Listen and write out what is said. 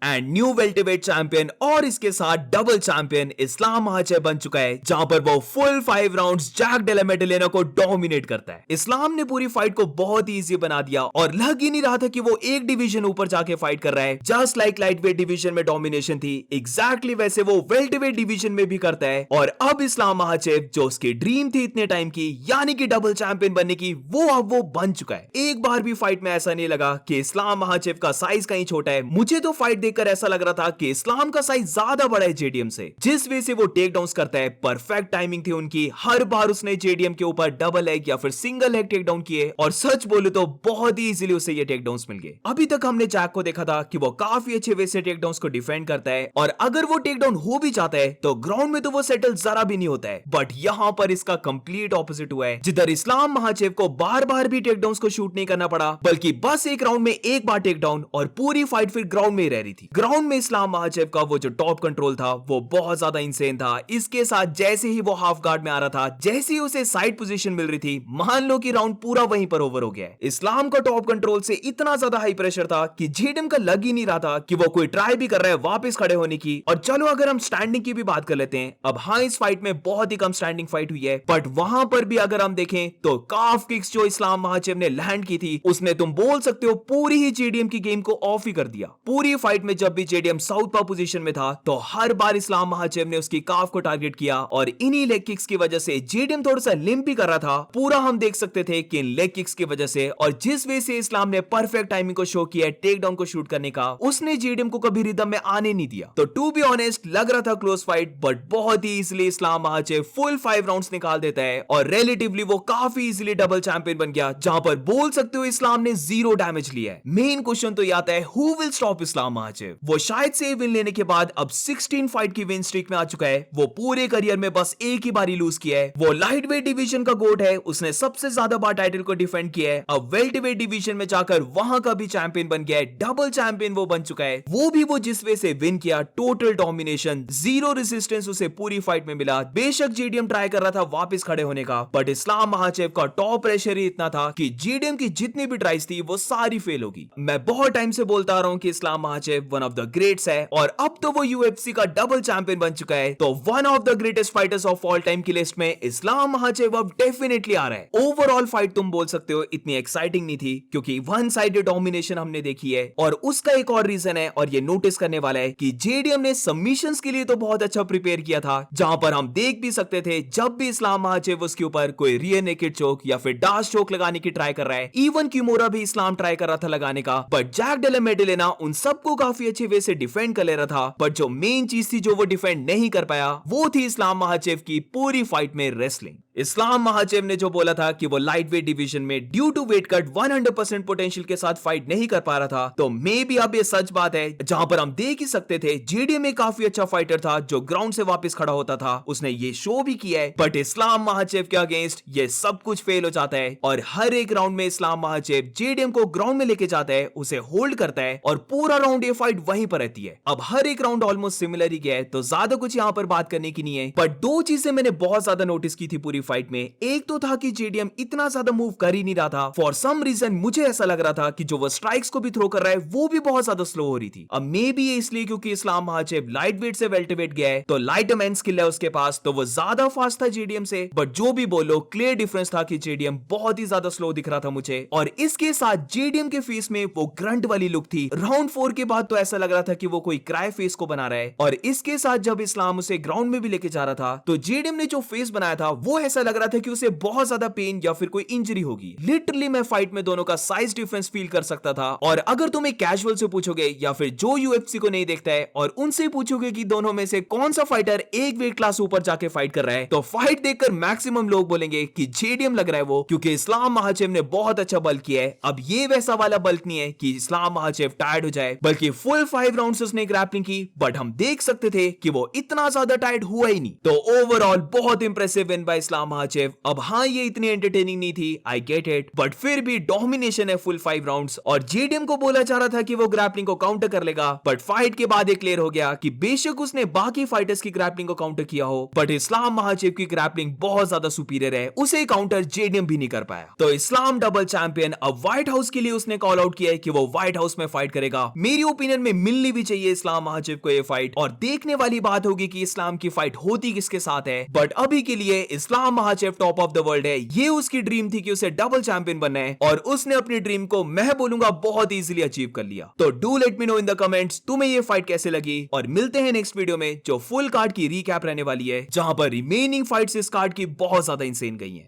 And new welterweight champion और इसके साथ डबल चैंपियन इस्लाम महाचेव बन चुका है, जहां पर वो फुल 5 राउंड्स जैक डेला मेडेलेना को डोमिनेट करता है। इस्लाम ने पूरी फाइट को बहुत ही इजी बना दिया और लग ही नहीं रहा था कि वो एक डिवीजन ऊपर जाके फाइट कर रहा है। जस्ट लाइक लाइटवेट डिवीजन में डोमिनेशन थी, एग्जैक्टली वैसे वो वेल्टरवेट डिवीजन में भी करता है। और अब इस्लाम महाचेव जो उसकी ड्रीम थी इतने टाइम की, यानी कि डबल चैंपियन बनने की, वो अब वो बन चुका है। एक बार भी फाइट में ऐसा नहीं लगा कि इस्लाम महाचेव का साइज कहीं छोटा है। मुझे तो फाइट देखकर ऐसा लग रहा था कि इस्लाम का साइज ज्यादा बड़ा है जेडीएम से। जिस वे से वो टेक डाउन करता है, परफेक्ट टाइमिंग थी उनकी। हर बार उसने जेडीएम के ऊपर डबल लेग या फिर सिंगल लेग टेक डाउन किए और सच बोलूं तो बहुत ही इजीली उसे ये टेक डाउन्स मिल गए। अभी तक हमने जैक को देखा था कि वो काफी अच्छे वे से टेक डाउन्स को डिफेंड करता है और अगर वो टेक डाउन हो भी जाता है तो ग्राउंड में तो वो सेटल जरा भी नहीं होता है। बट यहां पर इसका कंप्लीट ऑपोजिट हुआ है, जिधर इस्लाम महाचेव को बार बार भी टेक डाउन्स को शूट नहीं करना पड़ा, बल्कि बस एक राउंड में एक बार टेक डाउन और पूरी फाइट फिर ग्राउंड में ही रह रही थी। ग्राउंड में इस्लाम महाचेव का वो जो टॉप कंट्रोल था वो बहुत ज्यादा इंसेन था। इसके साथ जैसे ही वो हाफ गार्ड में आ रहा था, जैसे ही उसे साइड पोजीशन मिल रही थी, मान लो कि राउंड पूरा वहीं पर ओवर हो गया है। इस्लाम का टॉप कंट्रोल से इतना ज्यादा हाई प्रेशर था कि जेडीएम का लग ही नहीं रहा था कि वो कोई ट्राई भी कर रहा है वापस खड़े होने की। और चलो अगर हम स्टैंडिंग की भी बात कर लेते हैं, अब हाँ इस फाइट में बहुत ही कम स्टैंडिंग फाइट हुई है, बट वहां पर भी अगर हम देखें तो काफ किक्स जो इस्लाम महाचेव ने लैंड की थी, उसने तुम बोल सकते हो पूरी ही जेडीएम की गेम को ऑफ ही कर दिया। पूरी फाइट में जब भी जेडीएम साउथ पा पोजीशन में था तो हर बार इस्लाम महाचेव ने उसकी काफ को टारगेट किया और इन्हीं लेग किक्स की वजह से जेडीएम थोड़ा सा लिम्प भी कर रहा था। पूरा हम देख सकते थे कि इन लेग किक्स की वजह से और जिस वे से इस्लाम ने परफेक्ट टाइमिंग को शो किया टेक डाउन को शूट करने का, उसने जेडीएम को कभी रिदम में आने नहीं दिया। तो टू बी ऑनेस्ट लग रहा था क्लोज फाइट, बट बहुत ही इजीली इस्लाम महाचेव फुल 5 राउंड्स निकाल देता है और रिलेटिवली वो काफी इजीली डबल चैंपियन बन गया, जहां पर बोल सकते हो इस्लाम ने 0 डैमेज लिया है। मेन क्वेश्चन तो ये आता है, हु विल स्टॉप इस्लाम महाचेव? वो शायद से विन लेने के बाद अब 16 फाइट की विन स्ट्रीक में आ चुका है। वो पूरे करियर में बस एक ही बारी लूज किया है। वो लाइट वेट डिवीजन का गोट है, उसने सबसे ज्यादा बार टाइटल को डिफेंड किया है। अब वेल्ट वेट डिवीजन में जाकर वहां का भी चैंपियन बन गया है, डबल चैंपियन वो बन चुका है। वो जिस वे से विन किया, टोटल डोमिनेशन, 0 रेजिस्टेंस उसे पूरी फाइट में मिला। बेशक जेडीएम ट्राई कर रहा था वापस खड़े होने का, बट इस्लाम महाचेव का टॉप प्रेशर ही इतना था कि जेडीएम की जितनी भी ट्राइज थी वो सारी फेल होगी। मैं बहुत टाइम से बोलता आ रहा हूं कि Islam Makhachev one of the greats है और अब तो वो यूएफसी का डबल चैंपियन बन चुका है। तो one of the greatest fighters of all time की लिस्ट में इस्लाम महाचेव अब डेफिनेटली आ रहा है। ओवरऑल फाइट तुम बोल सकते हो इतनी एक्साइटिंग नहीं थी, क्योंकि वन साइडेड डोमिनेशन हमने देखी है। और उसका एक और रीजन है और ये नोटिस करने वाला है कि जेडीएम ने सबमिशंस के लिए तो बहुत अच्छा प्रिपेयर किया था, जहां पर हम देख भी सकते थे जब भी इस्लाम महाचेव उसके ऊपर कोई रियर नेकेड चोक या फिर डार्क चोक लगाने की ट्राई कर रहा है, इवन किमोरा भी इस्लाम ट्राई कर रहा था लगाने का, बट जैक डेला मेडेलेना उन सबको काफी अच्छे वे से डिफेंड कर ले रहा था। बट जो मेन चीज थी जो वो डिफेंड नहीं कर पाया, वो थी इस्लाम महाचेव की पूरी फाइट में रेसलिंग। इस्लाम महाचेव ने जो बोला था कि वो लाइट वेट डिवीजन में due to weight cut 100% potential के साथ फाइट नहीं कर पा रहा था, तो मे बी अब ये सच बात है, जहां पर हम देख ही सकते थे जेडीएम में काफी अच्छा फाइटर था जो ग्राउंड से वापस खड़ा होता था, उसने ये शो भी किया है। बट इस्लाम महाचेव के अगेंस्ट ये सब कुछ फेल हो जाता है और हर एक राउंड में इस्लाम महाचेव जेडीएम को ग्राउंड में लेके जाता है, उसे होल्ड करता है और पूरा राउंड ये फाइट वहीं पर रहती है। अब हर एक राउंड ऑलमोस्ट सिमिलर ही गया है, तो ज्यादा कुछ यहाँ पर बात करने की नहीं है। बट दो चीजें मैंने बहुत ज्यादा नोटिस की थी पूरी फाइट में। एक तो था कि जेडीएम इतना ज्यादा मूव कर ही नहीं रहा था। फॉर सम रीजन मुझे ऐसा लग रहा था कि जो वो स्ट्राइक्स को भी थ्रो कर रहा है वो भी बहुत ज्यादा स्लो हो रही थी। अब मे बी ये इसलिए क्योंकि इस्लाम महाचेव लाइट वेट से वेल्टरवेट गया है, तो लाइट मैन स्किल है उसके पास, तो वो ज्यादा फास्ट था जेडीएम से। बट जो भी बोलो, क्लियर डिफरेंस था कि जेडीएम बहुत ही ज्यादा स्लो दिख रहा था मुझे। और इसके साथ जेडीएम के फेस में वो ग्रंट वाली लुक थी। राउंड 4 के बाद तो ऐसा लग रहा था कि वो कोई क्राई फेस को बना रहा है। और इसके साथ जब इस्लाम उसे ग्राउंड में भी लेके जा रहा था, तो जेडीएम ने जो फेस बनाया था वो ऐसा लग रहा था कि उसे बहुत ज्यादा पेन या फिर कोई इंजरी होगी। लिटरली मैं फाइट में दोनों का साइज डिफरेंस फील कर सकता था। और अगर तुम एक कैजुअल से पूछोगे या फिर जो यूएफसी को नहीं देखता है और उनसे पूछोगे कि दोनों में से कौन सा फाइटर एक वेट क्लास ऊपर जाके फाइट कर रहा है, तो फाइट देखकर मैक्सिमम लोग बोलेंगे कि जेडीएम लग रहा है वो, क्योंकि इस्लाम महाचेव ने बहुत अच्छा बल्क किया है। अब ये वैसा वाला बल्क नहीं है कि इस्लाम महाचेव टायर्ड हो जाए, बल्कि फुल 5 राउंड्स उसने ग्रैपलिंग की, बट हम देख सकते थे कि वो इतना ज्यादा टायर्ड हुआ ही नहीं। तो ओवरऑल बहुत इंप्रेसिव विन बाय इस्लाम इस्लाम महाचेव। अब हाँ, ये इतनी एंटरटेनिंग नहीं थी, आई गेट इट, बट फिर भी डोमिनेशन है फुल 5 राउंड्स। और जेडीएम को बोला जा रहा था कि वो ग्रैपलिंग को काउंटर कर लेगा, बट फाइट के बाद ये क्लियर हो गया कि बेशक उसने बाकी फाइटर्स की ग्रैपलिंग को काउंटर किया हो, बट इस्लाम महाचेव की ग्रैपलिंग बहुत ज्यादा सुपीरियर है, उसे काउंटर जेडीएम भी नहीं कर पाया। तो इस्लाम डबल चैंपियन अब व्हाइट हाउस के लिए उसने कॉल आउट किया है कि वो व्हाइट हाउस में फाइट करेगा। मेरी ओपिनियन में मिलनी भी चाहिए इस्लाम महाचेव को ये फाइट, और देखने वाली बात होगी कि इस्लाम की फाइट होती किसके साथ है। बट अभी के लिए Islam Makhachev top of the world है। ये उसकी ड्रीम थी कि उसे डबल चैंपियन बनना है, और उसने अपनी ड्रीम को मैं बोलूंगा बहुत इजीली अचीव कर लिया। तो do let me know in the comments तुम्हें ये फाइट कैसे लगी, और मिलते हैं नेक्स्ट वीडियो में जो फुल कार्ड की रीकैप रहने वाली है, जहां पर रिमेनिंग फाइट्स इस कार्ड की बहुत ज्यादा इंसेन गई हैं।